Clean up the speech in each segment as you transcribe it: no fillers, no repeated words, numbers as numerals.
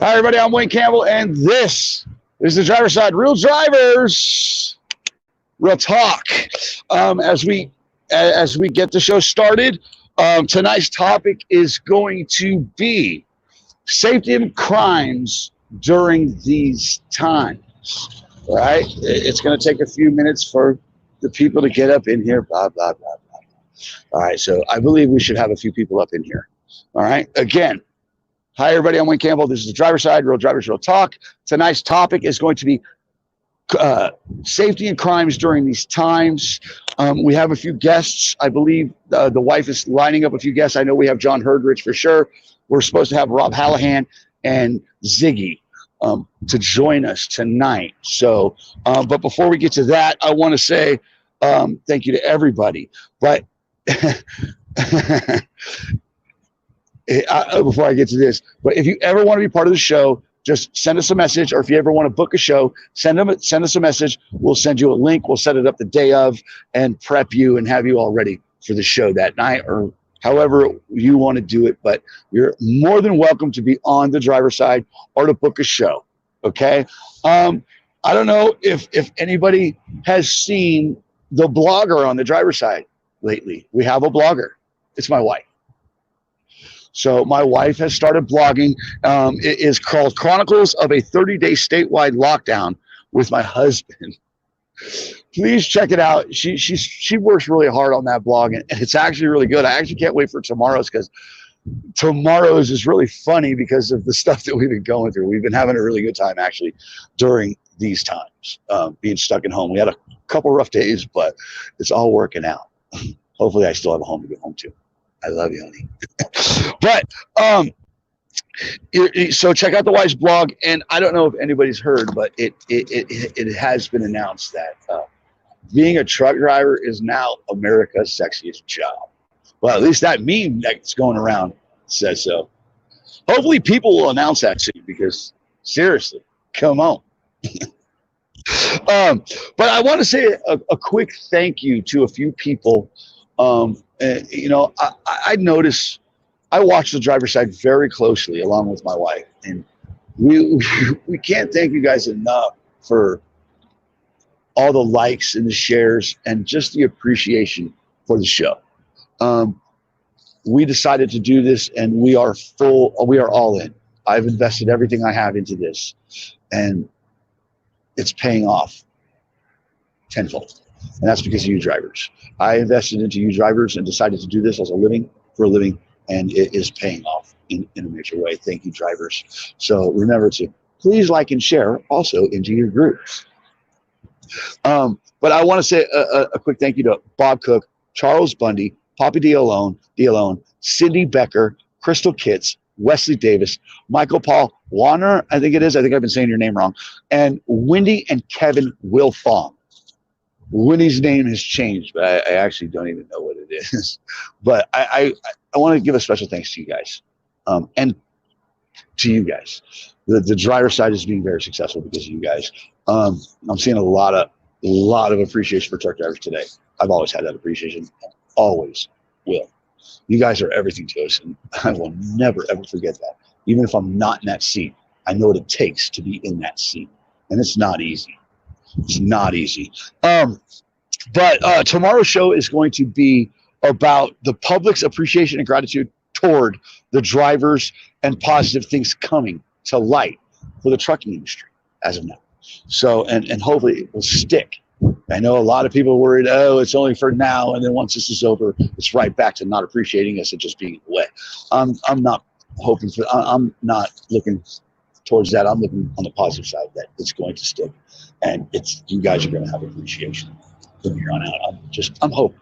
Hi, everybody. I'm Wayne Campbell, and this is the Driver's Side Real Drivers, Real Talk. As we get the show started, tonight's topic is going to be safety and crimes during these times. All right, it's going to take a few minutes for the people to get up in here. Blah blah blah blah. All right, so I believe we should have a few people up in here. All right, again. Hi, everybody. I'm Wayne Campbell. This is the Driver's Side, Real Drivers, Real Talk. Tonight's topic is going to be safety and crimes during these times. We have a few guests. I believe the wife is lining up a few guests. I know we have John Herdrich for sure. We're supposed to have Rob Hallahan and Ziggy to join us tonight. So, but before we get to that, I want to say thank you to everybody. But before I get to this, but if you ever want to be part of the show, just send us a message, or if you ever want to book a show, send us a message. We'll send you a link. We'll set it up the day of and prep you and have you all ready for the show that night, or however you want to do it. But you're more than welcome to be on the driver's side or to book a show. Okay. I don't know if anybody has seen the blogger on the driver's side lately. We have a blogger. It's my wife. So my wife has started blogging. It is called Chronicles of a 30-Day Statewide Lockdown with My Husband. Please check it out. She works really hard on that blog, and it's actually really good. I actually can't wait for tomorrow's, because tomorrow's is really funny because of the stuff that we've been going through. We've been having a really good time actually during these times, being stuck at home. We had a couple rough days, but it's all working out. Hopefully I still have a home to get home to. I love you, honey. But so check out the wife's blog, and I don't know if anybody's heard, but it has been announced that being a truck driver is now America's sexiest job. Well, at least that meme that's going around says so. Hopefully people will announce that soon, because seriously, come on. But I want to say a quick thank you to a few people. You know, I notice, I watch the driver's side very closely along with my wife, and we can't thank you guys enough for all the likes and the shares and just the appreciation for the show. We decided to do this, and we are all in. I've invested everything I have into this, and it's paying off tenfold. And that's because of you drivers. I invested into you drivers and decided to do this as a living, and it is paying off in a major way. Thank you, drivers. So remember to please like and share also into your groups. But I want to say a quick thank you to Bob Cook, Charles Bundy, Poppy D'Alone, Cindy Becker, Crystal Kitts, Wesley Davis, Michael Paul Warner, I think it is. I think I've been saying your name wrong. And Wendy and Kevin Wilfong. Winnie's name has changed, but I actually don't even know what it is. But I want to give a special thanks to you guys, and to you guys. The driver's side is being very successful because of you guys. I'm seeing a lot of appreciation for truck drivers today. I've always had that appreciation, always will. You guys are everything to us, and I will never ever forget that. Even if I'm not in that seat, I know what it takes to be in that seat, and it's not easy. It's not easy. But tomorrow's show is going to be about the public's appreciation and gratitude toward the drivers and positive things coming to light for the trucking industry as of now. So, and hopefully it will stick. I know a lot of people are worried, oh, it's only for now, and then once this is over, it's right back to not appreciating us and just being away. I'm not hoping for, I'm not looking towards that. I'm looking on the positive side that it's going to stick, and you guys are going to have appreciation from here on out. I'm hoping,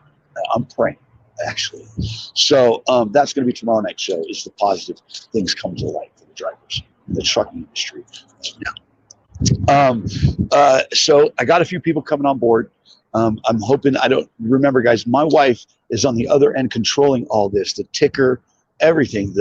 I'm praying, actually. So that's going to be tomorrow night's show, is the positive things come to light for the drivers in the trucking industry now. So I got a few people coming on board. I'm hoping, I don't remember, guys, my wife is on the other end controlling all this, the ticker, everything,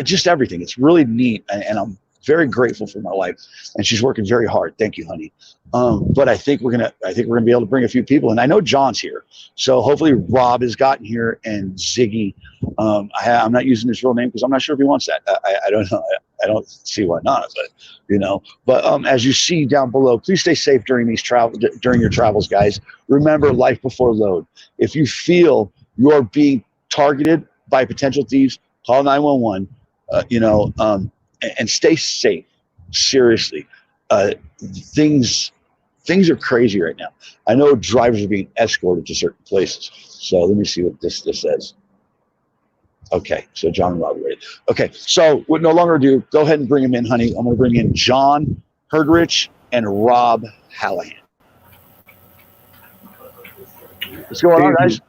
just everything. It's really neat, and I'm very grateful for my wife, and she's working very hard. Thank you, honey. But I think we're gonna be able to bring a few people, and I know John's here, so hopefully Rob has gotten here and Ziggy. I'm not using his real name because I'm not sure if he wants that. I don't know. I don't see why not, but But as you see down below, please stay safe during your travels, guys. Remember, life before load. If you feel you're being targeted by potential thieves, call 911. And stay safe. Seriously, things are crazy right now. I know drivers are being escorted to certain places. So let me see what this says. Okay, so John and Rob are ready. Okay, so with no longer ado, go ahead and bring him in, honey. I'm going to bring in John Herdrich and Rob Hallahan. What's going on, guys?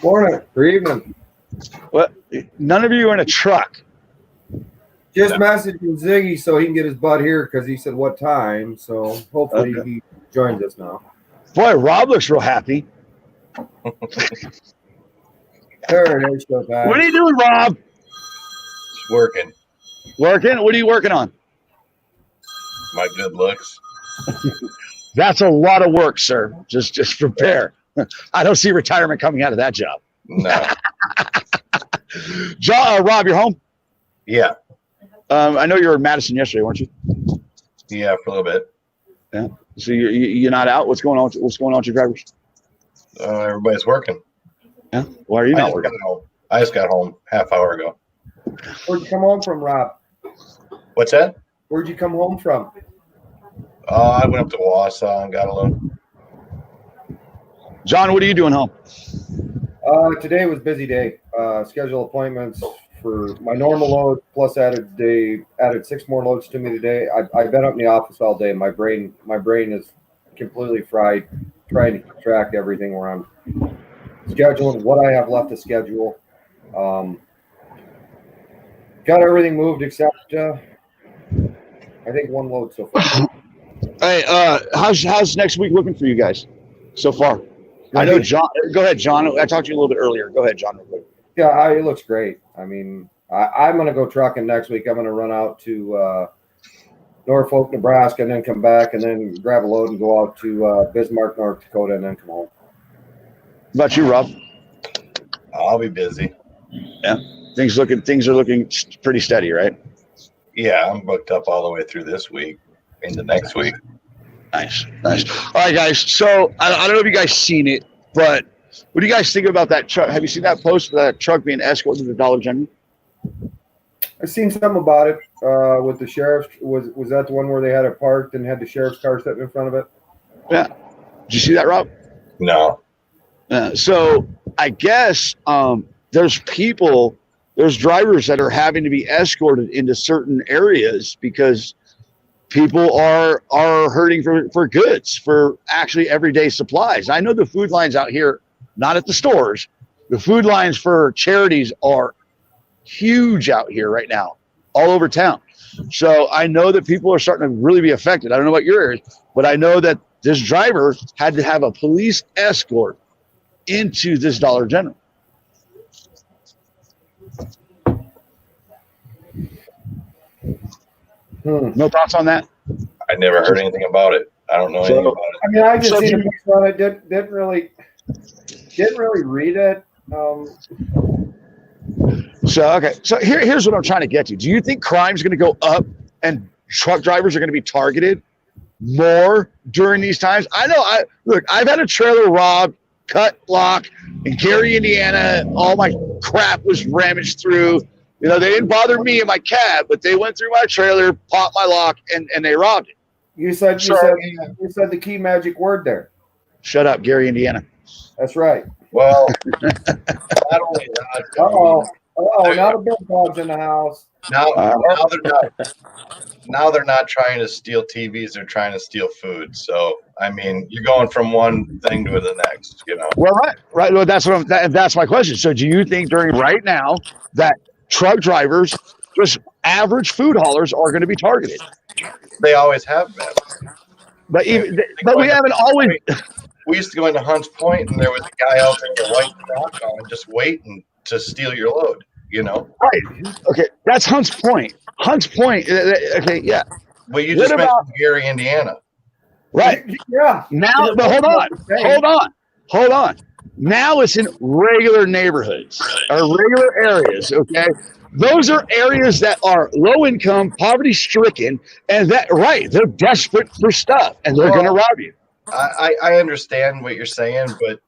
Morning. Good evening. What? None of you are in a truck. Just messaging Ziggy so he can get his butt here because he said what time. So hopefully he joins us now. Boy, Rob looks real happy. There it is. So what are you doing, Rob? Just working. Working? What are you working on? My good looks. That's a lot of work, sir. Just prepare. I don't see retirement coming out of that job. No. Rob, you're home? Yeah. I know you were in Madison yesterday, weren't you? Yeah, for a little bit. Yeah. So you're not out? What's going on? What's going on with your drivers? Everybody's working. Yeah. Why are you not working? I just got home half hour ago. Where'd you come home from, Rob? What's that? Where'd you come home from? I went up to Wausau and got a load. John, what are you doing home? Today was a busy day. Scheduled appointments for my normal load, plus added 6 more loads to me today. I've been up in the office all day. My brain is completely fried, trying to keep track of everything where I'm scheduling what I have left to schedule. Got everything moved except I think 1 load so far. Hey, how's next week looking for you guys so far? I know John. Go ahead, John. I talked to you a little bit earlier. Go ahead, John. Real quick. Yeah, it looks great. I mean, I'm going to go trucking next week. I'm going to run out to Norfolk, Nebraska, and then come back and then grab a load and go out to Bismarck, North Dakota, and then come home. What about you, Rob? I'll be busy. Yeah, things are looking pretty steady, right? Yeah, I'm booked up all the way through this week into next week. Nice. All right, guys. So I don't know if you guys seen it, but what do you guys think about that truck? Have you seen that post for that truck being escorted to the Dollar General? I've seen some about it with the sheriff. Was that the one where they had it parked and had the sheriff's car sitting in front of it? Yeah. Did you see that, Rob? No. So I guess there's drivers that are having to be escorted into certain areas because people are hurting for goods, for actually everyday supplies. I know the food lines out here, not at the stores, the food lines for charities are huge out here right now, all over town. So I know that people are starting to really be affected. I don't know about your area, but I know that this driver had to have a police escort into this Dollar General. No thoughts on that? I never heard anything about it. I don't know anything about it. I mean, I just seen a piece on it. Didn't really read it. So here's what I'm trying to get to. Do you think crime's going to go up and truck drivers are going to be targeted more during these times? I know. I've had a trailer robbed, cut, lock in Gary, Indiana. All my crap was rummaged through. You know, they didn't bother me in my cab, but they went through my trailer, popped my lock, and they robbed it. You said the key magic word there. Shut up, Gary, Indiana. That's right. Well, not only that. Now the big dog's in the house. Now they're not trying to steal TVs; they're trying to steal food. So, I mean, you're going from one thing to the next. You know. Well, right. Well, that's my question. So, do you think right now that truck drivers, just average food haulers, are going to be targeted? They always have been. But we haven't always. We used to go into Hunts Point, and there was a guy out there with a white frock on, just waiting to steal your load. You know. Right. Okay, that's Hunts Point. Hunt's Point. Okay, yeah. Well, you What just about mentioned Gary, Indiana. right Yeah. now? But hold on. Now it's in regular neighborhoods or regular areas. Okay, those are areas that are low income, poverty stricken, and they're desperate for stuff, and they're going to rob you. I understand what you're saying, but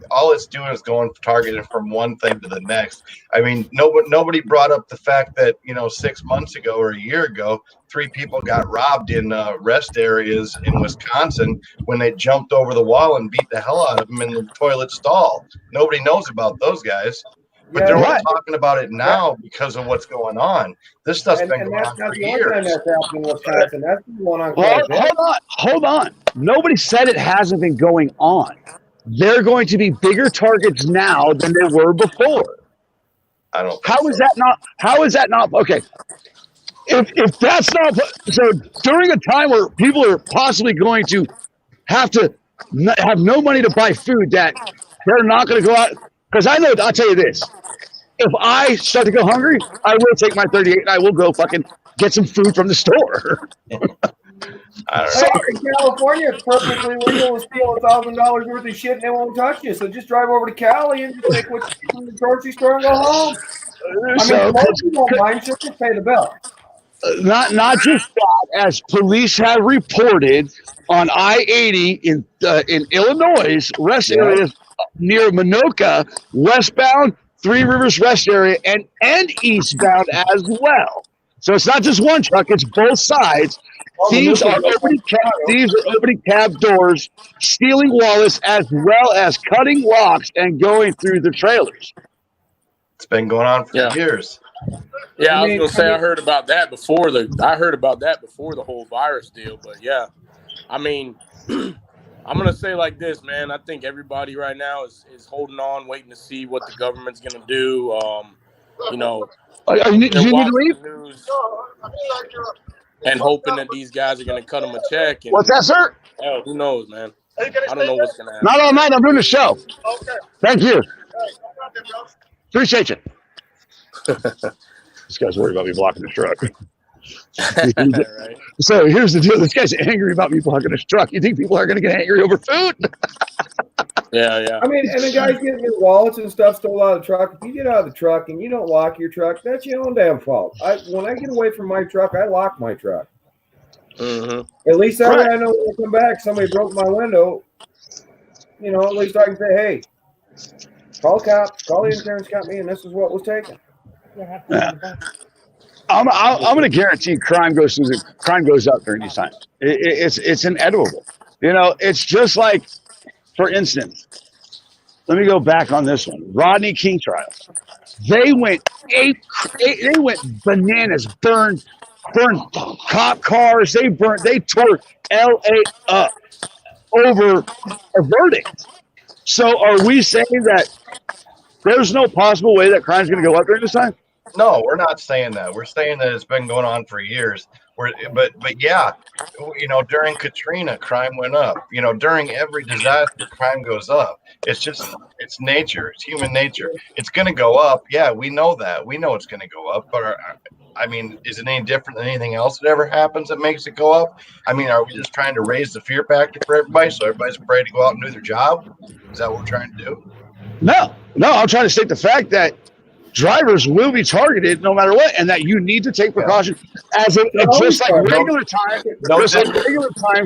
all it's doing is going targeted from one thing to the next. I mean, nobody brought up the fact that 6 months ago or a year ago, 3 people got robbed in rest areas in Wisconsin when they jumped over the wall and beat the hell out of them in the toilet stall. Nobody knows about those guys, but they're only talking about it now because of what's going on. This stuff's been going on for years. That's happening in Wisconsin. That's been going on. Hold on. Nobody said it hasn't been going on. They're going to be bigger targets now than they were before. I don't. How is that not okay? If that's not so, during a time where people are possibly going to have no money to buy food, that they're not going to go out, because I'll tell you this: if I start to go hungry, I will take my 38 and I will go fucking get some food from the store. I don't know. In California, it's perfectly legal to steal $1,000 worth of shit and they won't touch you. So just drive over to Cali and just take what you get from the grocery store and go home. I mean, most people don't mind, just pay the bill. Not just that, as police have reported on I-80 in Illinois, rest areas near Minoka, westbound, Three Rivers rest area, and eastbound as well. So it's not just one truck; it's both sides. Thieves are opening cab doors, stealing wallets, as well as cutting locks and going through the trailers. It's been going on for years. Yeah, I was gonna say I heard about that before the whole virus deal. But yeah, I mean, I'm gonna say like this, man. I think everybody right now is holding on, waiting to see what the government's gonna do. You you need to leave? And hoping that these guys are going to cut them a check. And, what's that, sir? Hell, who knows, man? I don't know what's going to happen. Not all night. I'm doing the show. Okay. Thank you. Appreciate you. This guy's worried about me blocking the truck. Right. So here's the deal. This guy's angry about me blocking his truck. You think people are going to get angry over food? Yeah. I mean, and the guys getting their wallets and stuff stole out of the truck. If you get out of the truck and you don't lock your truck, that's your own damn fault. When I get away from my truck, I lock my truck. Mm-hmm. At least that way I know when I come back, somebody broke my window. At least I can say, hey, call the cops, call the insurance company, and this is what was taken. Yeah. I'm going to guarantee crime goes up during these times. It's inevitable. It's just like, for instance, let me go back on this one. Rodney King trial. They went they went bananas, burned cop cars. They tore LA up over a verdict. So are we saying that there's no possible way that crime's going to go up during this time? No, we're not saying that. We're saying that it's been going on for years. But yeah, during Katrina, crime went up. During every disaster, crime goes up. It's nature. It's human nature. It's going to go up. Yeah, we know that. We know it's going to go up. But is it any different than anything else that ever happens that makes it go up? Are we just trying to raise the fear factor for everybody so everybody's afraid to go out and do their job? Is that what we're trying to do? No. I'm trying to state the fact that drivers will be targeted no matter what, and that you need to take precautions just like regular times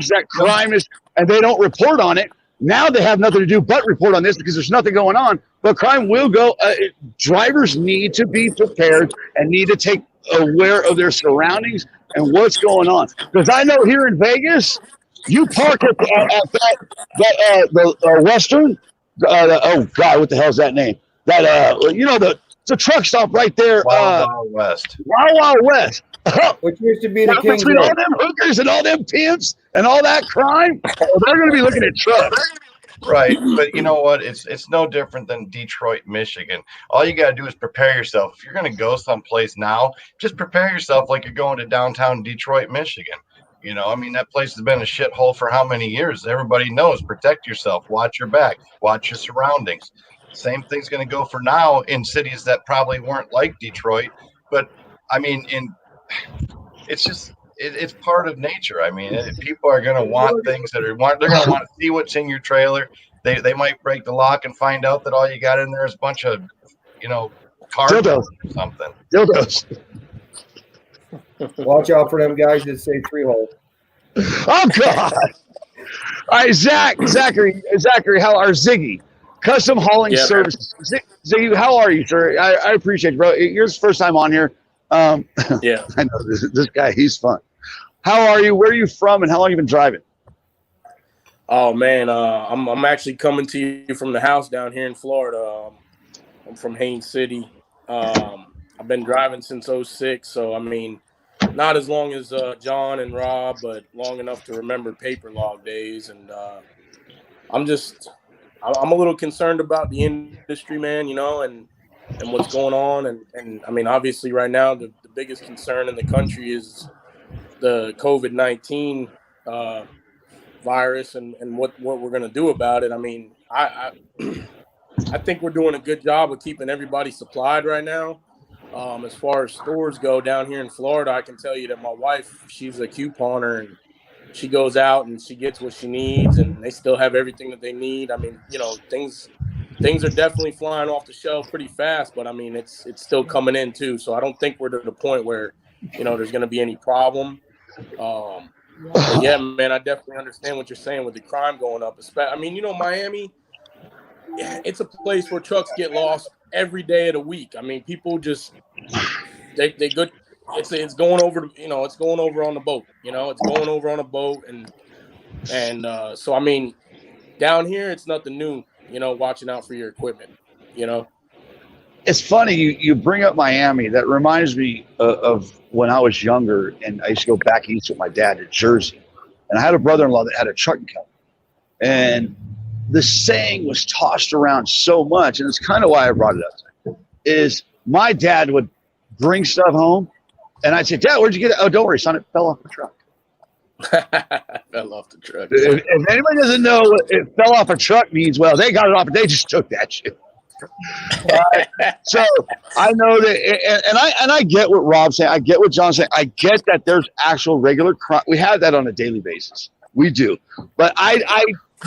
that crime is, and they don't report on it. Now they have nothing to do but report on this because there's nothing going on. But crime will go. Drivers need to be prepared and need to take aware of their surroundings and what's going on. Because I know here in Vegas, you park at the Western. Oh God, what the hell is that name? The truck stop right there. Wild West. Wild West. Which used to be the King. Between all them hookers and all them pimps and all that crime, they're going to be looking at trucks. Right, but you know what? It's no different than Detroit, Michigan. All you got to do is prepare yourself. If you're going to go someplace now, just prepare yourself like you're going to downtown Detroit, Michigan. That place has been a shithole for how many years? Everybody knows. Protect yourself. Watch your back. Watch your surroundings. Same thing's going to go for now in cities that probably weren't like Detroit. But, it's just it's part of nature. I mean, people are going to want things that are they're going to want to see what's in your trailer. They might break the lock and find out that all you got in there is a bunch of, cardboard or something. Dildos. Watch out for them guys that say 3-hole. Oh God! All right, Zachary, how are Ziggy? Custom hauling services. Ziggy, how are you, sir? I appreciate you, bro. You're the first time on here. Yeah, I know this guy. He's fun. How are you? Where are you from? And how long have you been driving? Oh man, I'm actually coming to you from the house down here in Florida. I'm from Haines City. I've been driving since 2006, so I mean, not as long as John and Rob, but long enough to remember paper log days. And I'm a little concerned about the industry, man, and what's going on. And I mean, obviously right now, the biggest concern in the country is the COVID-19 virus and what we're going to do about it. I mean, I think we're doing a good job of keeping everybody supplied right now. As far as stores go down here in Florida, I can tell you that my wife, she's a couponer, and she goes out and she gets what she needs, and they still have everything that they need. I mean, things are definitely flying off the shelf pretty fast, but I mean, it's still coming in too. So I don't think we're to the point where, there's going to be any problem. But yeah, man, I definitely understand what you're saying with the crime going up. I mean, Miami, it's a place where trucks get lost every day of the week. I mean, people just they go. It's going over. It's going over on the boat. It's going over on a boat, and so I mean, down here it's nothing new. Watching out for your equipment. It's funny you bring up Miami. That reminds me of when I was younger, and I used to go back east with my dad to Jersey, and I had a brother-in-law that had a trucking company, and the saying was tossed around so much, and it's kind of why I brought it up, is my dad would bring stuff home, and I'd say, Dad, where'd you get it? Oh, don't worry, son, it fell off the truck. Fell off the truck. If anybody doesn't know what it fell off a truck means, well, they got it off, but they just took that shit. So I know that, and I get what Rob's saying. I get what John's saying. I get that there's actual regular crime. We have that on a daily basis. We do. But I've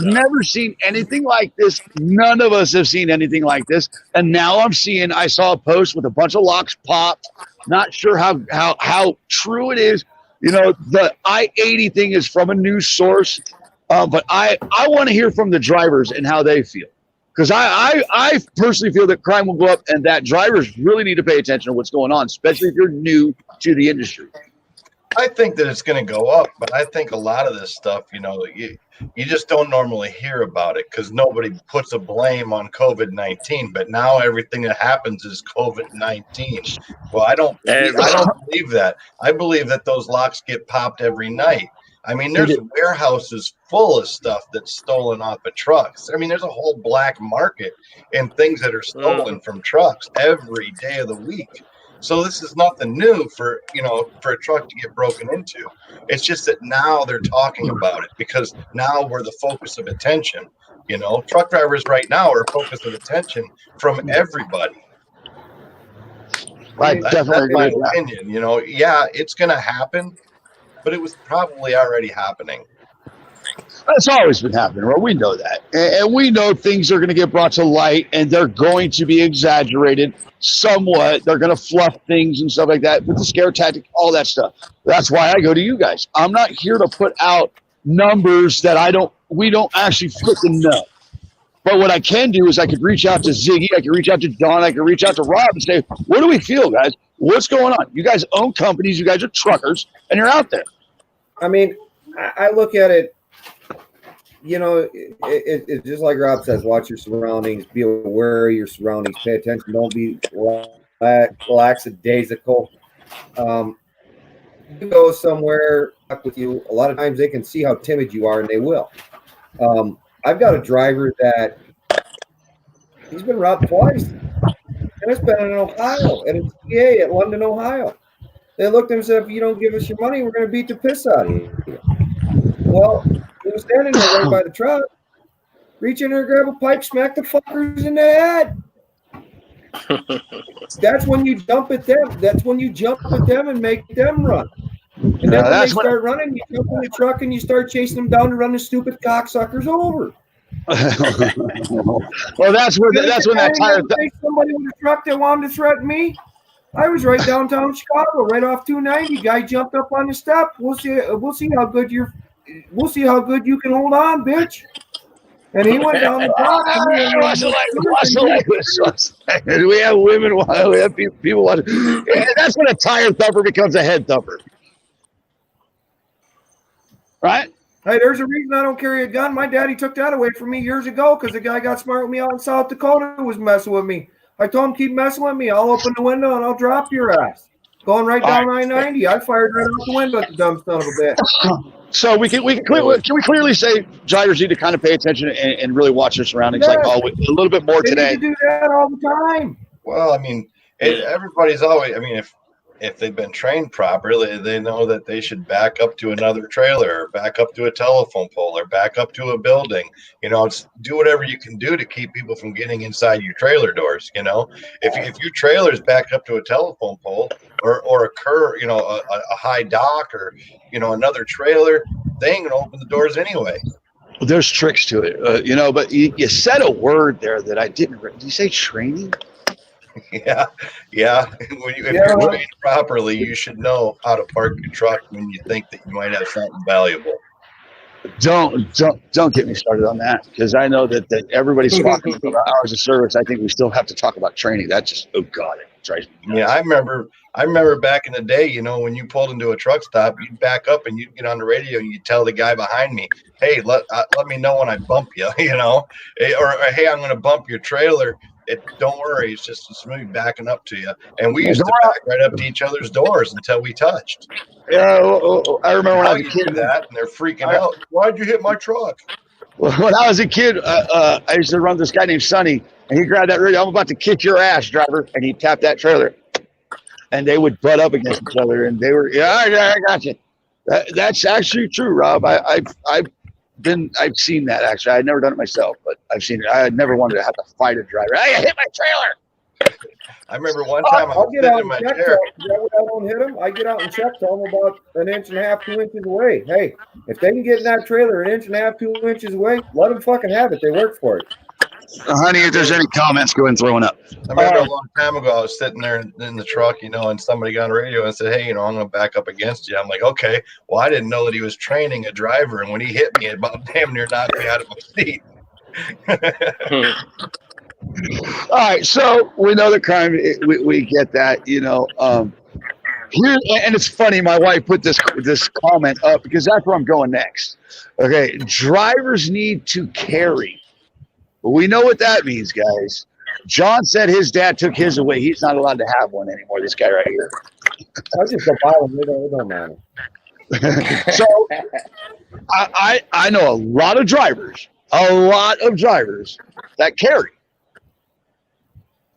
never seen anything like this. None of us have seen anything like this. And now I saw a post with a bunch of locks popped. Not sure how true it is. The I-80 thing is from a news source. But I want to hear from the drivers and how they feel. Because I personally feel that crime will go up and that drivers really need to pay attention to what's going on, especially if you're new to the industry. I think that it's going to go up, but I think a lot of this stuff, you just don't normally hear about it because nobody puts a blame on COVID-19. But now everything that happens is COVID-19. Well, I don't believe that. I believe that those locks get popped every night. I mean, there's warehouses full of stuff that's stolen off of trucks. I mean, there's a whole black market in things that are stolen from trucks every day of the week. So this is nothing new for a truck to get broken into. It's just that now they're talking about it because now we're the focus of attention. Truck drivers right now are a focus of attention from everybody. That's my opinion. Yeah, it's going to happen. But it was probably already happening. It's always been happening, well, we know that. And we know things are going to get brought to light, and they're going to be exaggerated somewhat. They're going to fluff things and stuff like that, with the scare tactic, all that stuff. That's why I go to you guys. I'm not here to put out numbers that we don't actually freaking know. But what I can do is I could reach out to Ziggy, I could reach out to Don, I could reach out to Rob and say, what do we feel, guys? What's going on? You guys own companies, you guys are truckers, and you're out there. I mean, I look at it, it's just like Rob says, watch your surroundings, be aware of your surroundings, pay attention, don't be lackadaisical. You go somewhere with you, a lot of times they can see how timid you are, and they will. I've got a driver that he's been robbed twice, and it's been in Ohio, at a TA at London, Ohio. They looked at him and said, if you don't give us your money, we're going to beat the piss out of you. Well, he was standing there right by the truck, reach in there, grab a pipe, smack the fuckers in the head. That's when you jump at them. That's when you jump at them and make them run. And then when they start running, you jump in the truck and you start chasing them down to run the stupid cocksuckers over. Well, that's when that tire. Somebody with a truck that wanted to threaten me. I was right downtown Chicago, right off 290. Guy jumped up on the step. We'll see how good you can hold on, bitch. And he went down the block. We have women. We have people watching. And that's when a tire thumper becomes a head thumper, right? Hey, there's a reason I don't carry a gun. My daddy took that away from me years ago because the guy got smart with me out in South Dakota who was messing with me. I told him, keep messing with me. I'll open the window and I'll drop your ass. Going right down I-90. I fired right out the window at the dumb son of a bitch. So can we clearly say drivers need to kind of pay attention and really watch their surroundings, like a little bit more today. They need to do that all the time. Well, I mean, everybody's always. I mean, if they've been trained properly, they know that they should back up to another trailer, or back up to a telephone pole, or back up to a building. You know, do whatever you can do to keep people from getting inside your trailer doors. You know, if your trailer's back up to a telephone pole or a curb, you know, a high dock, or you know, another trailer, they ain't gonna open the doors anyway. There's tricks to it, you know. But you said a word there that I didn't. Did you say training? Yeah. If you're trained properly, you should know how to park your truck when you think that you might have something valuable. Don't get me started on that, because I know that everybody's talking about hours of service. I think we still have to talk about training. That just, oh God, it drives me nuts. Yeah, I remember back in the day, you know, when you pulled into a truck stop, you'd back up and you'd get on the radio and you'd tell the guy behind me, hey, let me know when I bump you, you know, or hey, I'm going to bump your trailer. Don't worry, it's just me backing up to you. And we used to back right up to each other's doors until we touched. Yeah, I remember when I was a kid. That, and they're freaking out. Why'd you hit my truck? Well, when I was a kid, I used to run this guy named Sonny, and he grabbed that radio. I'm about to kick your ass, driver, and he tapped that trailer, and they would butt up against each other, and they were, I got you. That's actually true, Rob. I've seen that actually. I'd never done it myself, but I've seen it. I had never wanted to have to fight a driver. Hey, I hit my trailer. I remember one time I was sitting in my chair. I don't hit them. I get out and check to them about 1.5 inches, 2 inches away. Hey, if they can get in that trailer 1.5 inches, 2 inches away, let them fucking have it. They work for it. Honey, if there's any comments, go ahead and throw one up. I remember a long time ago, I was sitting there in the truck, you know, and somebody got on the radio and said, hey, you know, I'm going to back up against you. I'm like, okay. Well, I didn't know that he was training a driver. And when he hit me, it about damn near knocked me out of my seat. All right. So we know the crime. We get that, you know. Here, and it's funny, my wife put this comment up because that's where I'm going next. Okay. Drivers need to carry. We know what that means, guys. John said his dad took his away. He's not allowed to have one anymore, this guy right here. I just go buy them. It don't matter. So I know a lot of drivers that carry.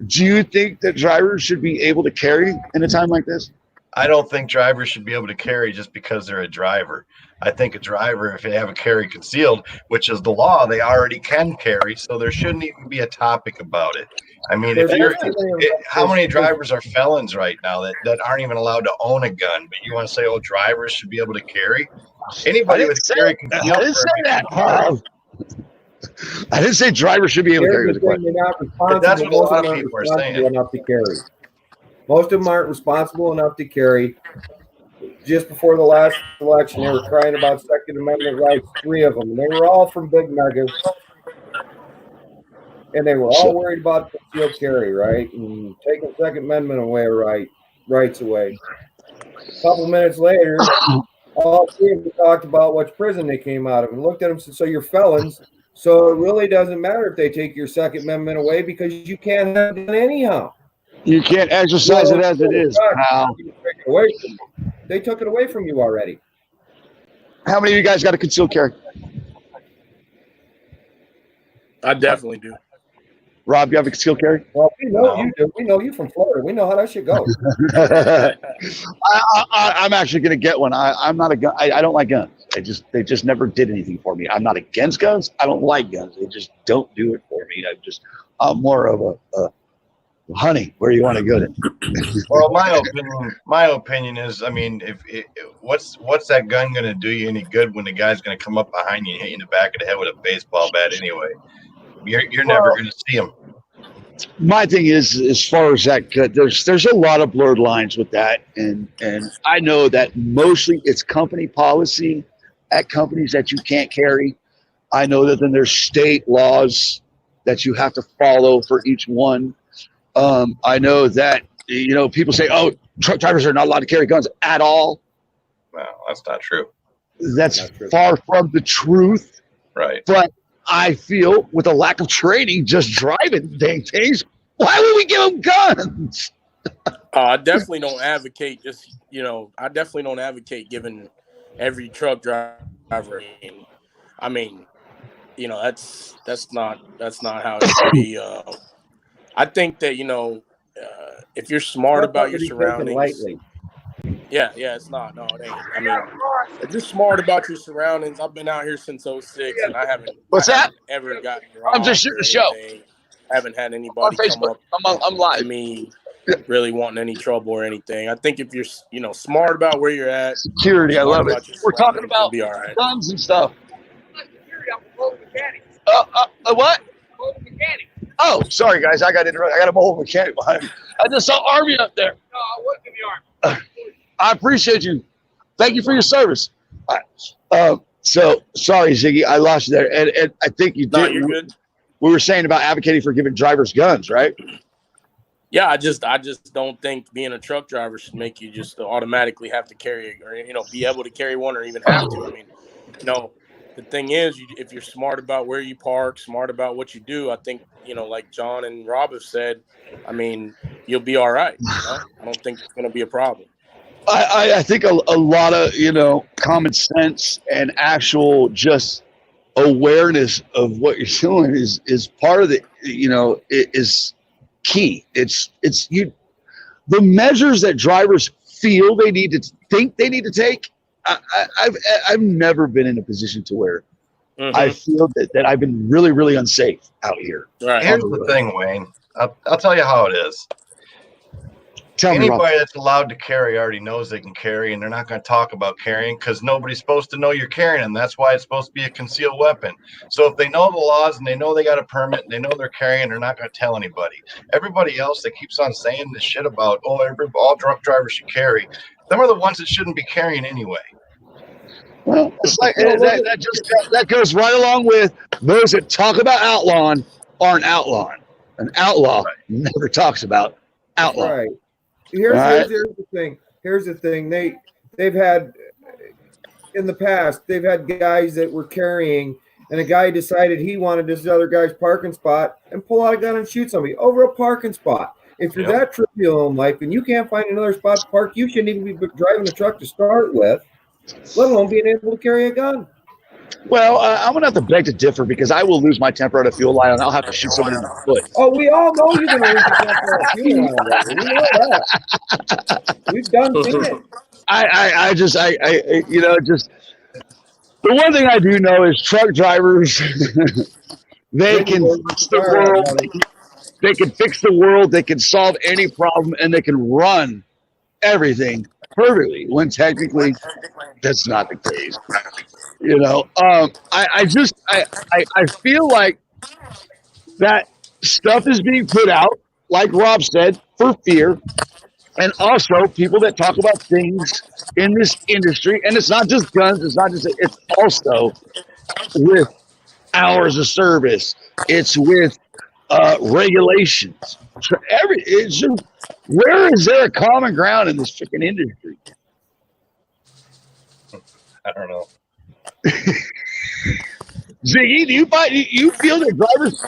Do you think that drivers should be able to carry in a time like this? I don't think drivers should be able to carry just because they're a driver. I think a driver, if they have a carry concealed, which is the law, they already can carry, so there shouldn't even be a topic about it. I mean, how many drivers are felons right now that aren't even allowed to own a gun? But you want to say, oh, drivers should be able to carry? Anybody with a carry concealed? I didn't say that. I didn't say drivers should be able to carry. But that's what a lot of people are saying. Enough to carry. Most of them aren't responsible enough to carry. Just before the last election, they were crying about Second Amendment rights, 3 of them. And they were all from big megas. And they were all worried about concealed carry, right? And taking Second Amendment rights away. A couple minutes later, all 3 of them talked about which prison they came out of and looked at them and said, so you're felons. So it really doesn't matter if they take your Second Amendment away because you can't have it anyhow. You can't exercise it as it is. They took it away from you already. How many of you guys got a concealed carry? I definitely do. Rob, you have a concealed carry? Well, we know you do. We know you from Florida. We know how that shit goes. I'm actually going to get one. I'm not a gun. I don't like guns. They just never did anything for me. I'm not against guns. I don't like guns. They just don't do it for me. I'm more of honey, where you want to go to. Well, my opinion is, I mean, what's that gun going to do you any good when the guy's going to come up behind you and hit you in the back of the head with a baseball bat anyway? You're never going to see him. My thing is, as far as that, there's a lot of blurred lines with that, and I know that mostly it's company policy at companies that you can't carry. I know that then there's state laws that you have to follow for each one. I know that, people say, oh, truck drivers are not allowed to carry guns at all. Well, that's not true. That's far from the truth. Right. But I feel with a lack of training, just driving dang things, why would we give them guns? I definitely don't advocate I definitely don't advocate giving every truck driver. I mean, that's not how it should be. I think that, if you're smart about your surroundings. Yeah, it's not. No, it ain't. I mean, if you're smart about your surroundings, I've been out here since 2006, and I haven't ever gotten robbed. I'm just shooting the show. I haven't had anybody come up I'm live. to me really wanting any trouble or anything. I think if you're, smart about where you're at, security, I love it. We're talking about be all right. guns and stuff. What? Oh, sorry guys, I got interrupted. I got a mobile mechanic behind me. I just saw Army up there. No, I wasn't in the Army. I appreciate you. Thank you for your service. So sorry, Ziggy, I lost you there, and I think you did. No, you're good. We were saying about advocating for giving drivers guns, right? Yeah, I just don't think being a truck driver should make you just automatically have to carry, or be able to carry one, or even have to. I mean, the thing is, if you're smart about where you park, smart about what you do, I think, like John and Rob have said, I mean, you'll be all right. I don't think it's going to be a problem. I think a lot of, common sense and actual just awareness of what you're doing is part of it, it is key. It's the measures that drivers feel they need to think they need to take. I've never been in a position to where I feel that I've been really, really unsafe out here. Right. Here's the thing, Wayne. I'll tell you how it is. Anybody that's allowed to carry already knows they can carry, and they're not going to talk about carrying because nobody's supposed to know you're carrying them. That's why it's supposed to be a concealed weapon. So if they know the laws and they know they got a permit and they know they're carrying, they're not going to tell anybody. Everybody else that keeps on saying this shit about, all truck drivers should carry, them are the ones that shouldn't be carrying anyway. Well, it's like that goes right along with those that talk about outlawing aren't outlawing. An outlaw never talks about outlawing. Right. Here's the thing. Here's the thing. They've had in the past. They've had guys that were carrying, and a guy decided he wanted this other guy's parking spot and pull out a gun and shoot somebody over a parking spot. If you're that trivial in life and you can't find another spot to park, you shouldn't even be driving the truck to start with, let alone being able to carry a gun. Well, I'm going to have to beg to differ because I will lose my temper at a fuel line and I'll have to shoot someone in the foot. Oh, we all know you're going to lose your temper at a fuel line. We know that. We've done seen it. Just the one thing I do know is truck drivers, they can fix the world. They can fix the world. They can solve any problem, and they can run everything perfectly. When technically, that's not the case. I feel like that stuff is being put out, like Rob said, for fear, and also people that talk about things in this industry, and it's not just guns. It's also with hours of service. It's with regulations. Where is there a common ground in this freaking industry? I don't know. Ziggy, do you feel that drivers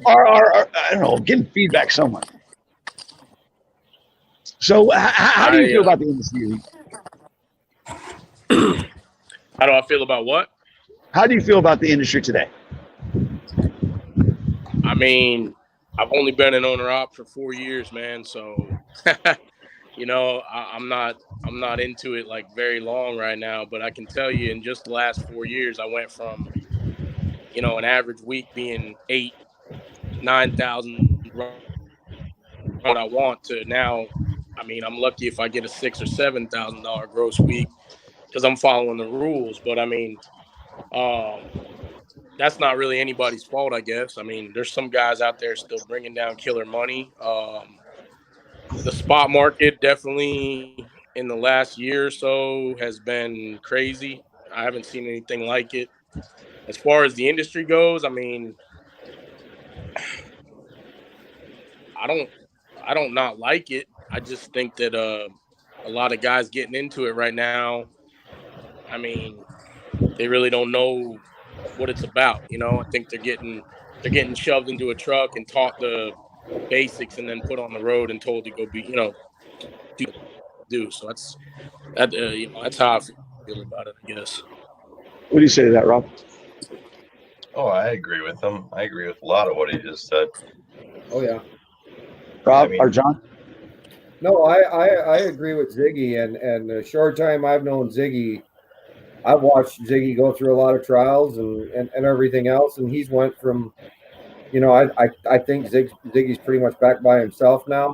are I don't know, getting feedback somewhere? So how do you feel about the industry? How do I feel about what? How do you feel about the industry today? I mean, I've only been an owner-op for 4 years, man. So, I'm not into it like very long right now. But I can tell you, in just the last 4 years, I went from, an average week being 8,000-9,000 what I want to now. I mean, I'm lucky if I get a $6,000 or $7,000 gross week because I'm following the rules. But I mean, that's not really anybody's fault, I guess. I mean, there's some guys out there still bringing down killer money. The spot market definitely in the last year or so has been crazy. I haven't seen anything like it. As far as the industry goes, I mean, I don't not like it. I just think that a lot of guys getting into it right now, I mean, they really don't know what it's about. I think they're getting shoved into a truck and taught the basics and then put on the road and told to go do. So that's how I feel about it, I guess. What do you say to that, Rob? Oh, I agree with him. I agree with a lot of what he just said. Oh yeah. Rob I mean- or John? No, I agree with Ziggy, and the short time I've known Ziggy, I've watched Ziggy go through a lot of trials and everything else, and he's went from, I think Ziggy's pretty much back by himself now.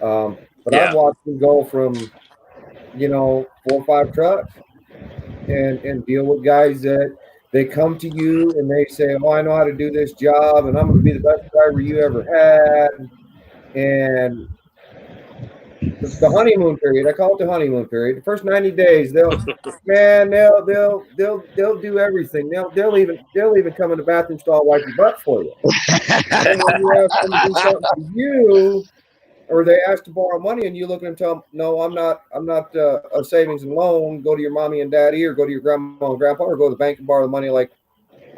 But Yeah. I've watched him go from, 4 or 5 trucks and deal with guys that they come to you and they say, "Oh, I know how to do this job, and I'm going to be the best driver you ever had." And the honeymoon period, I call it the honeymoon period. The first 90 days, they'll do everything. They'll even come in the bathroom stall, wipe your butt for you. And when you ask them to do something for you, or they ask to borrow money, and you look at them and tell them, "No, I'm not a savings and loan. Go to your mommy and daddy, or go to your grandma and grandpa, or go to the bank and borrow the money like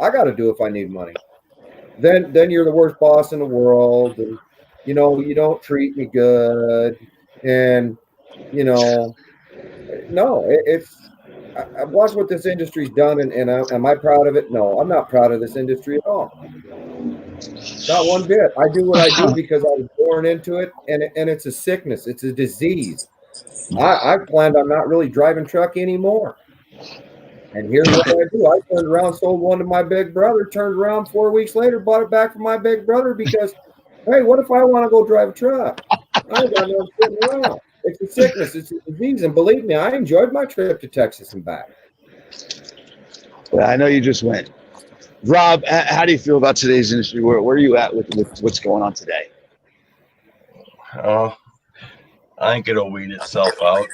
I got to do if I need money." Then you're the worst boss in the world, and you don't treat me good, and no, I've watched what this industry's done, and am I proud of it? No, I'm not proud of this industry at all. Not one bit. I do what I do because I was born into it, and it's a sickness. It's a disease. I planned on not really driving truck anymore. And here's what I do. I turned around, sold one to my big brother, turned around 4 weeks later, bought it back from my big brother because, hey, what if I want to go drive a truck? I ain't got no sitting around. It's a sickness. It's a disease. And believe me, I enjoyed my trip to Texas and back. Well, I know you just went. Rob, how do you feel about today's industry? Where are you at with what's going on today? I think it'll weed itself out.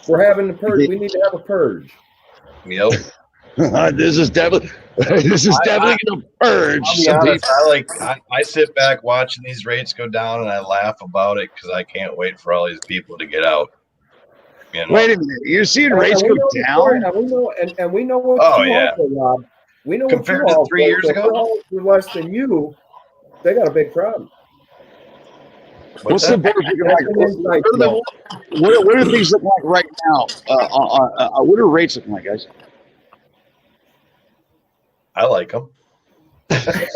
We're having the purge. We need to have a purge. Yep. This is definitely gonna purge. I'll be honest, I sit back watching these rates go down and I laugh about it because I can't wait for all these people to get out. Wait a minute, you're seeing rates go down? And we know what Oh, you yeah. also, Rob. We know Compared what you to 3 years so ago? if they're all for less than you, they got a big problem. What's the board looking like? What are things looking like right now? What are rates looking like, guys? I like them. Okay,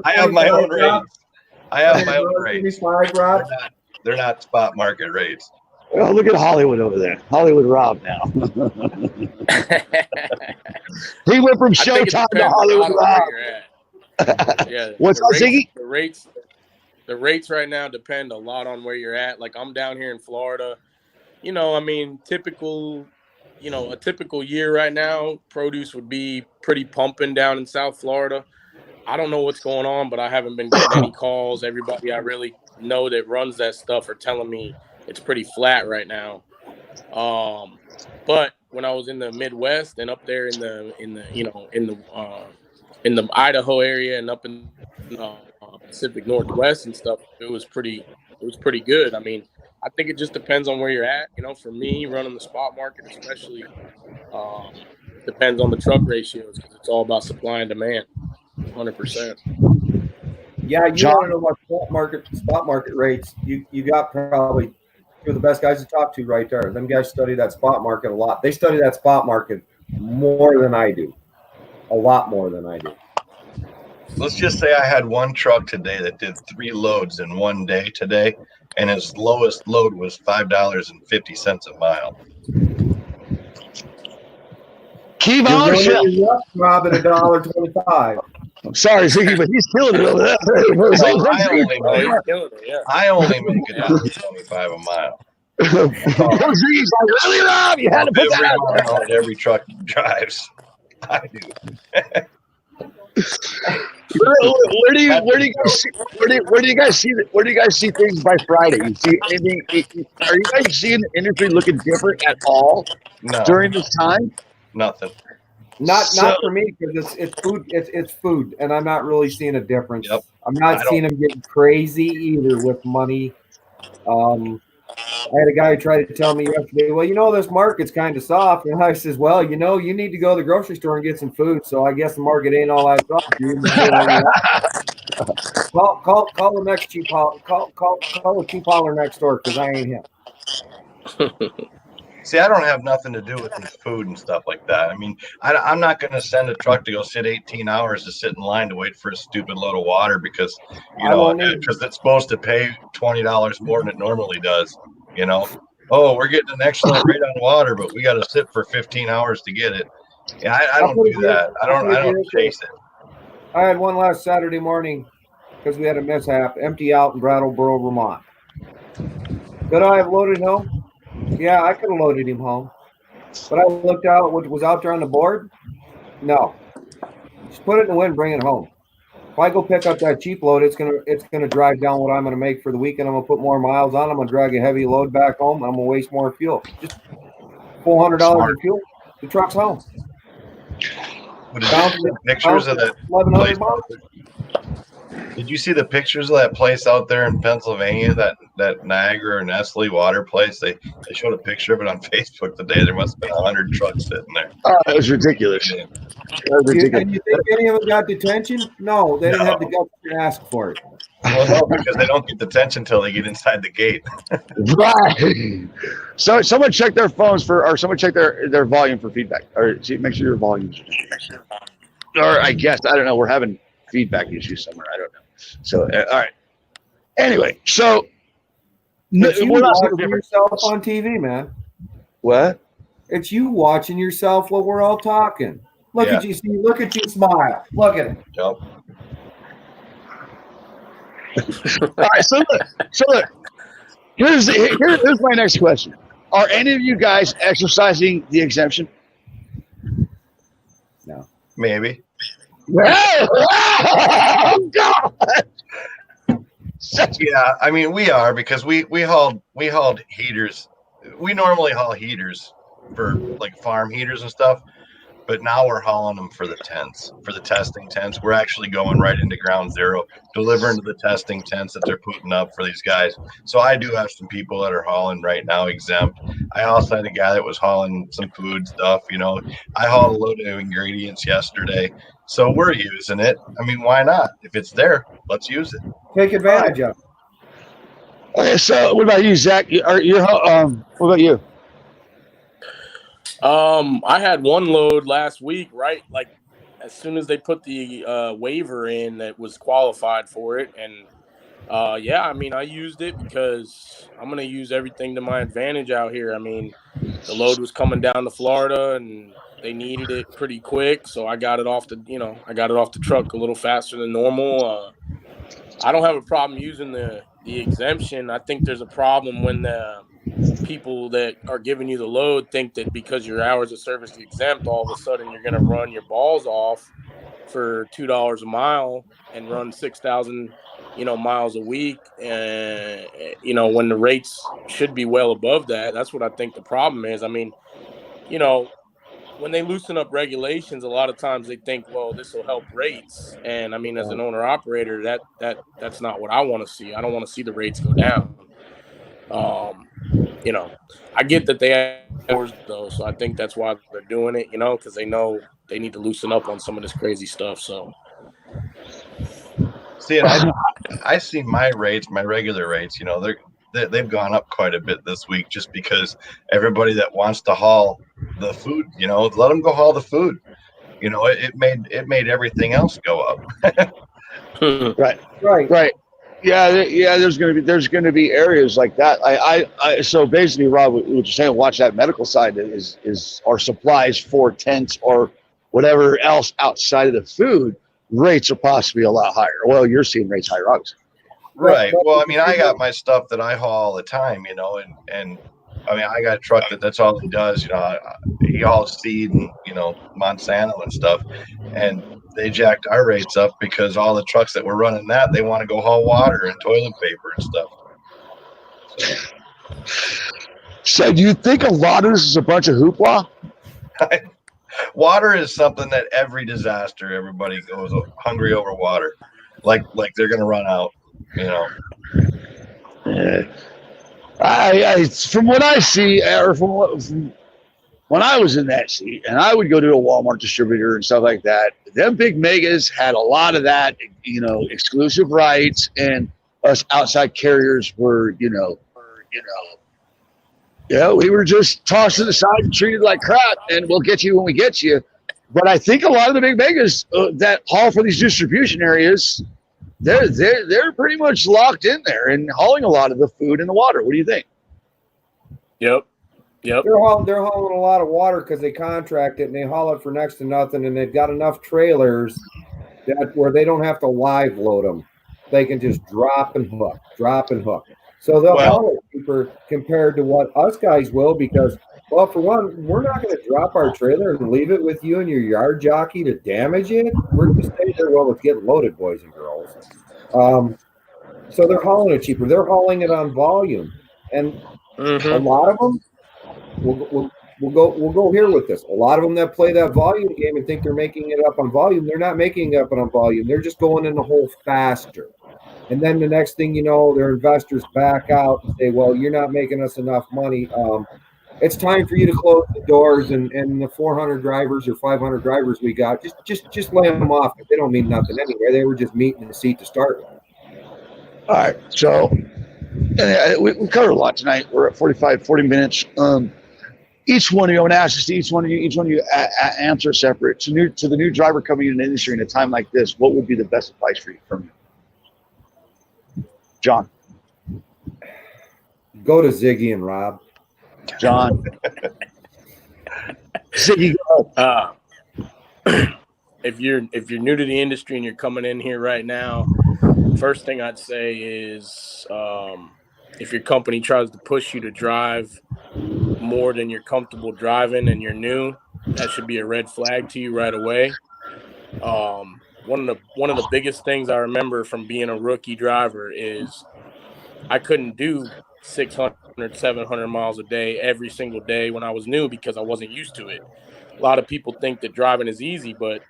I have my own rates. I have my own rates. Rod. They're not spot market rates. Oh, look at Hollywood over there. Hollywood Rob now. He went from Showtime to Hollywood Rob. Yeah. What's up, Ziggy? The rates right now depend a lot on where you're at. Like I'm down here in Florida. I mean, a typical year right now, produce would be pretty pumping down in South Florida. I don't know what's going on, but I haven't been getting any calls. Everybody I really know that runs that stuff are telling me it's pretty flat right now. But when I was in the Midwest and up there in the Idaho area and up in Pacific Northwest and stuff, it was pretty good. I mean, I think it just depends on where you're at. For me, running the spot market, especially, depends on the truck ratios because it's all about supply and demand, 100%. Yeah, you want to know about spot market rates? You got probably two of the best guys to talk to right there. Them guys study that spot market a lot. They study that spot market more than I do, a lot more than I do. Let's just say I had one truck today that did 3 loads in one day today, and his lowest load was $5.50 a mile. Keep on, Rob, at $1.25. I'm sorry, Ziggy, but he's killing it over there. I only make $1.25 a mile. Ziggy's like, really, Rob? You had to put that out there. That every truck drives. I do. Where do you guys see things by Friday? You see anything? Are you guys seeing the industry looking different at all during this time? Nothing. Not for me, because it's food. It's food, and I'm not really seeing a difference. Yep. I'm not seeing them getting crazy either with money. I had a guy try to tell me yesterday, well, this market's kind of soft. And I says, well, you need to go to the grocery store and get some food. So I guess the market ain't all that soft. Call the next cheap call the cheap hauler next door, because I ain't him. See, I don't have nothing to do with this food and stuff like that. I mean, I'm not going to send a truck to go sit 18 hours to sit in line to wait for a stupid load of water because it's supposed to pay $20 more than it normally does. Oh, we're getting an excellent rate on water, but we got to sit for 15 hours to get it. Yeah, I don't do that. I don't chase it. I had one last Saturday morning because we had a mishap, empty out in Brattleboro, Vermont. Could I have loaded home? Yeah, I could have loaded him home. But I looked out what was out there on the board. No. Just put it in the wind, bring it home. If I go pick up that cheap load, it's gonna drive down what I'm gonna make for the weekend. I'm gonna put more miles on. I'm gonna drag a heavy load back home. I'm gonna waste more fuel. Just $400 in fuel. The truck's home. Pictures of that 1,100 miles. Did you see the pictures of that place out there in Pennsylvania, that Niagara or Nestle water place? They showed a picture of it on Facebook today. There must have been 100 trucks sitting there. Oh, that was ridiculous. And you think any of them got detention? No, they didn't have the guts to ask for it. Well, no, because they don't get detention until they get inside the gate. Right. So someone check their phones or someone check their volume for feedback, or make sure your volume's. Or I guess I don't know. We're having feedback issues somewhere. I don't know. So all right. Anyway, so it's you watching yourself on TV, man. What? It's you watching yourself while we're all talking. Look at you, see. Look at you, smile. Look at it. Yep. All right. So look. Here's my next question. Are any of you guys exercising the exemption? No. Maybe. Oh, God. Yeah, I mean we are, because we hauled heaters. We normally haul heaters for like farm heaters and stuff, but now we're hauling them for the tents, for the testing tents. We're actually going right into ground zero, delivering to the testing tents that they're putting up for these guys. So I do have some people that are hauling right now exempt. I also had a guy that was hauling some food stuff. I hauled a load of ingredients yesterday. So we're using it. I mean, why not? If it's there, let's use it. Take advantage of it. Okay, so what about you, Zach? What about you? I had one load last week, right? Like as soon as they put the waiver in that was qualified for it. And I mean, I used it because I'm going to use everything to my advantage out here. I mean, the load was coming down to Florida and they needed it pretty quick. So I got it off the truck a little faster than normal. I don't have a problem using the exemption. I think there's a problem when the people that are giving you the load think that because your hours of service exempt, all of a sudden you're going to run your balls off for $2 a mile and run 6,000 miles a week, and when the rates should be well above that. That's what I think the problem is. I mean, when they loosen up regulations, a lot of times they think, well, this will help rates. And I mean, as an owner operator, that's not what I want to see. I don't want to see the rates go down. I get that they have hours though, so I think that's why they're doing it, because they know they need to loosen up on some of this crazy stuff. So, see, I see my rates, my regular rates. They've gone up quite a bit this week, just because everybody that wants to haul the food, let them go haul the food. It made everything else go up. Right. Yeah. There's going to be areas like that. So basically, Rob, what you're saying, watch that medical side is our supplies for tents or whatever else outside of the food. rates are possibly a lot higher. Well, you're seeing rates higher, obviously. Right. Well, I mean, I got my stuff that I haul all the time, and I mean, I got a truck that's all he does. He hauls seed and Monsanto and stuff, and they jacked our rates up because all the trucks that were running that they want to go haul water and toilet paper and stuff. So, do you think a lot of this is a bunch of hoopla? Water is something that every disaster, everybody goes hungry over water, like they're gonna run out. From what I see, or from when I was in that seat, and I would go to a Walmart distributor and stuff like that, them big megas had a lot of that, exclusive rights, and us outside carriers were, we were just tossed to the side and treated like crap, and we'll get you when we get you. But I think a lot of the big megas that haul for these distribution areas, they're pretty much locked in there and hauling a lot of the food and the water. What do you think? Yep. They're hauling a lot of water because they contract it and they haul it for next to nothing, and they've got enough trailers where they don't have to live load them. They can just drop and hook. So they'll haul it cheaper compared to what us guys will, because, well, for one, we're not going to drop our trailer and leave it with you and your yard jockey to damage it. We're going to stay there while it's getting loaded, boys and girls. So they're hauling it cheaper. They're hauling it on volume, and a lot of them. We'll go here with this. A lot of them that play that volume game and think they're making it up on volume, they're not making it up on volume. They're just going in the hole faster. And then the next thing you know, their investors back out and say, well, you're not making us enough money. It's time for you to close the doors, and the 400 drivers or 500 drivers we got, just lay them off. They don't mean nothing anyway. They were just meat in the seat to start with. All right. So we covered a lot tonight. We're at 40 minutes. Each one of you, I'm going to ask this to each one of you answer separate. To the new driver coming in the industry in a time like this, what would be the best advice for you from you? John. Go to Ziggy and Rob. John. Ziggy, go. If you're new to the industry and you're coming in here right now, first thing I'd say is if your company tries to push you to drive more than you're comfortable driving and you're new, that should be a red flag to you right away. One of the biggest things I remember from being a rookie driver is I couldn't do 600, 700 miles a day every single day when I was new because I wasn't used to it. A lot of people think that driving is easy, but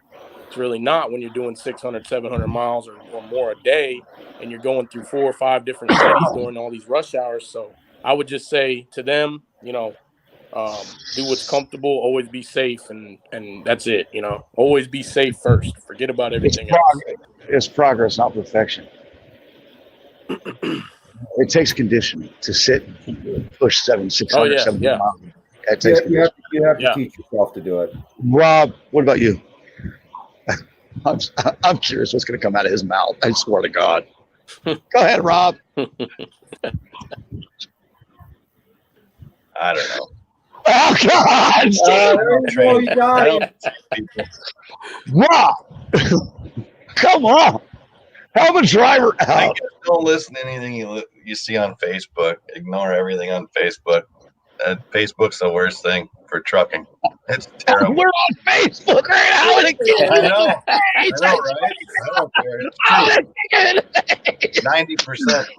it's really not when you're doing 600, 700 miles or more a day, and you're going through 4 or 5 different cities during all these rush hours. So I would just say to them, do what's comfortable, always be safe, and that's it. Always be safe first. Forget about everything else. It's progress, not perfection. It takes conditioning to sit and push 600, 700 miles. It takes you have to teach yourself to do it. Rob, what about you? I'm curious what's going to come out of his mouth. I swear to God. Go ahead, Rob. I don't know. Oh, God. Rob, come on. Help a driver out. Don't listen to anything you see on Facebook. Ignore everything on Facebook. Facebook's the worst thing for trucking. It's terrible. We're on Facebook right now. I know, right? I don't care. It's true.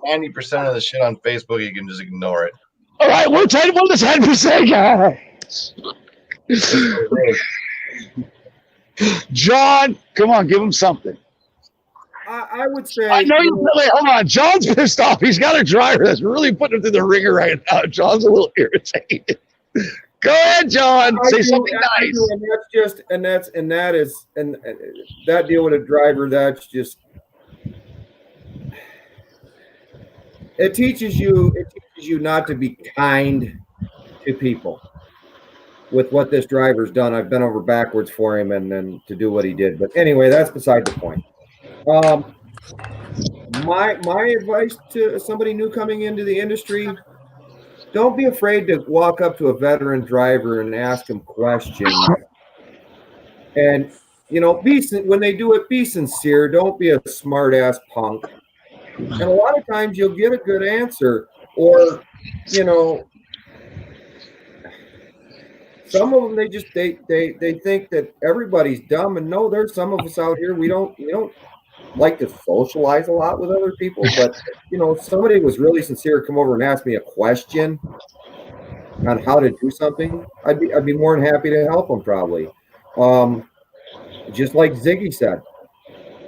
90% of the shit on Facebook, you can just ignore it. All right, we're 10%, guys. John, come on, give him something. I would say. I know you. Wait, hold on. John's pissed off. He's got a driver that's really putting him through the ringer right now. John's a little irritated. Go ahead, John. Say something nice. And that deal with a driver. That's just. It teaches you not to be kind to people. With what this driver's done, I've been over backwards for him and then to do what he did. But anyway, that's beside the point. My advice to somebody new coming into the industry: don't be afraid to walk up to a veteran driver and ask him questions. And when they do it, be sincere. Don't be a smart ass punk. And a lot of times you'll get a good answer, or some of them they think that everybody's dumb, and no, there's some of us out here we don't like to socialize a lot with other people, but if somebody was really sincere, come over and ask me a question on how to do something, I'd be more than happy to help them probably. Just like Ziggy said,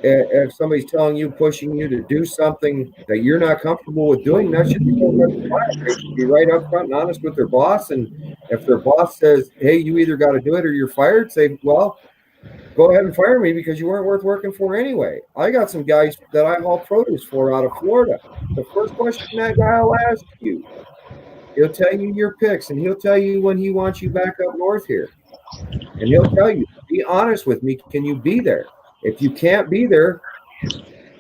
if somebody's pushing you to do something that you're not comfortable with doing, that should be they should be right up front and honest with their boss. And if their boss says, hey, you either got to do it or you're fired, say, well, go ahead and fire me because you weren't worth working for anyway. I got some guys that I haul produce for out of Florida. The first question that guy will ask you, he'll tell you your picks, and he'll tell you when he wants you back up north here. And he'll tell you, be honest with me, can you be there? If you can't be there,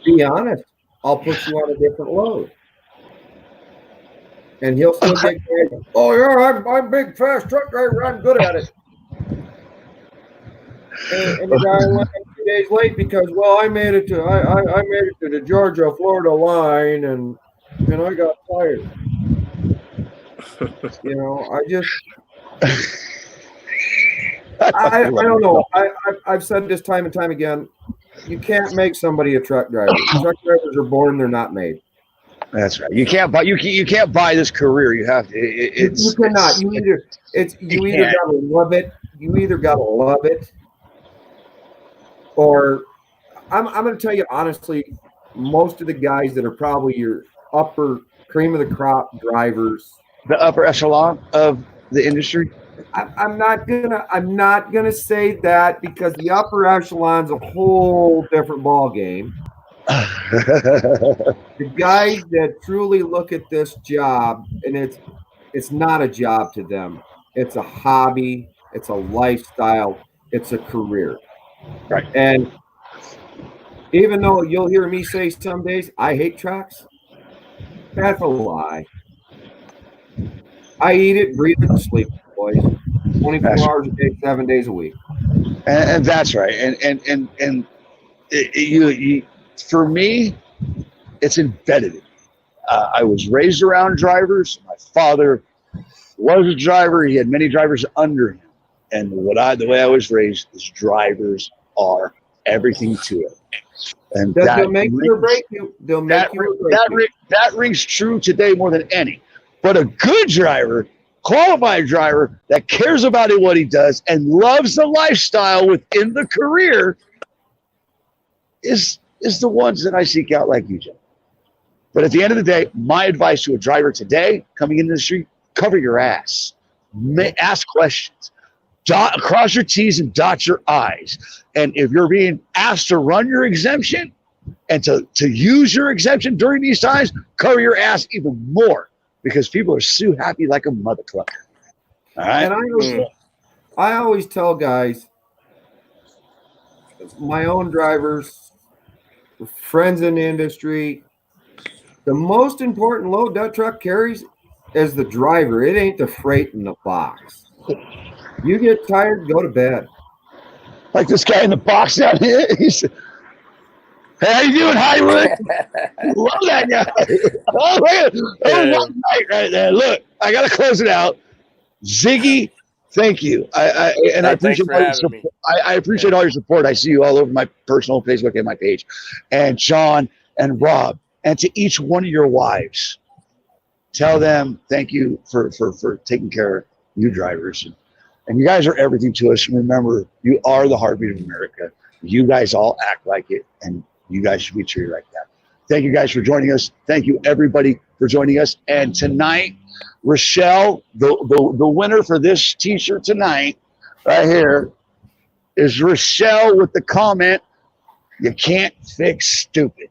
be honest. I'll put you on a different load. And he'll still get guys, oh yeah, I'm a big fast truck driver, I'm good at it. And the guy went 2 days late because, well, I made it to the Georgia Florida line, and I got fired. I don't know. I've said this time and time again. You can't make somebody a truck driver. Truck drivers are born; they're not made. That's right. You can't buy this career. You have to. You cannot. You either gotta love it. You either gotta love it, or I'm going to tell you honestly, most of the guys that are probably your upper cream of the crop drivers, the upper echelon of the industry. I'm not gonna say that, because the upper echelon's a whole different ball game. The guys that truly look at this job, and it's not a job to them. It's a hobby. It's a lifestyle. It's a career. Right. And even though you'll hear me say some days I hate trucks, that's a lie. I eat it, breathe it, and sleep it, boys. 24 hours a day, 7 days a week. And that's right. And you for me, it's embedded. I was raised around drivers. My father was a driver. He had many drivers under him. And the way I was raised is drivers are everything to it. And they'll make you or break you. They'll make you or break you. That rings true today more than any. But a good driver, qualified driver that cares about it, what he does, and loves the lifestyle within the career is the ones that I seek out, like you, Jim. But at the end of the day, my advice to a driver today coming into the street: cover your ass, ask questions, cross your T's and dot your I's. And if you're being asked to run your exemption and to use your exemption during these times, cover your ass even more, because people are so happy like a mother clucker. All right. And I always tell guys, my own drivers, friends in the industry, the most important load that truck carries is the driver. It ain't the freight in the box. You get tired, go to bed. Like this guy in the box down here. He said, "Hey, how you doing, Hollywood?" Love that guy. One night right there. Look, I got to close it out. Ziggy, thank you. I appreciate all your support. I appreciate all your support. I see you all over my personal Facebook and my page. And Sean and Rob, and to each one of your wives, tell them thank you for taking care of you drivers. And you guys are everything to us. And remember, you are the heartbeat of America. You guys all act like it, and you guys should be treated like that. Thank you guys for joining us. Thank you, everybody, for joining us. And tonight, Rochelle, the winner for this T-shirt tonight, right here, is Rochelle with the comment, "You can't fix stupid."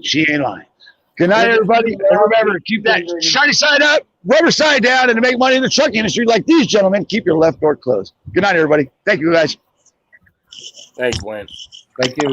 She ain't lying. Good night, everybody. And remember, keep that shiny side up, rubber side down, and to make money in the truck industry like these gentlemen, keep your left door closed. Good night, everybody. Thank you, guys. Thanks, Wayne. Thank you.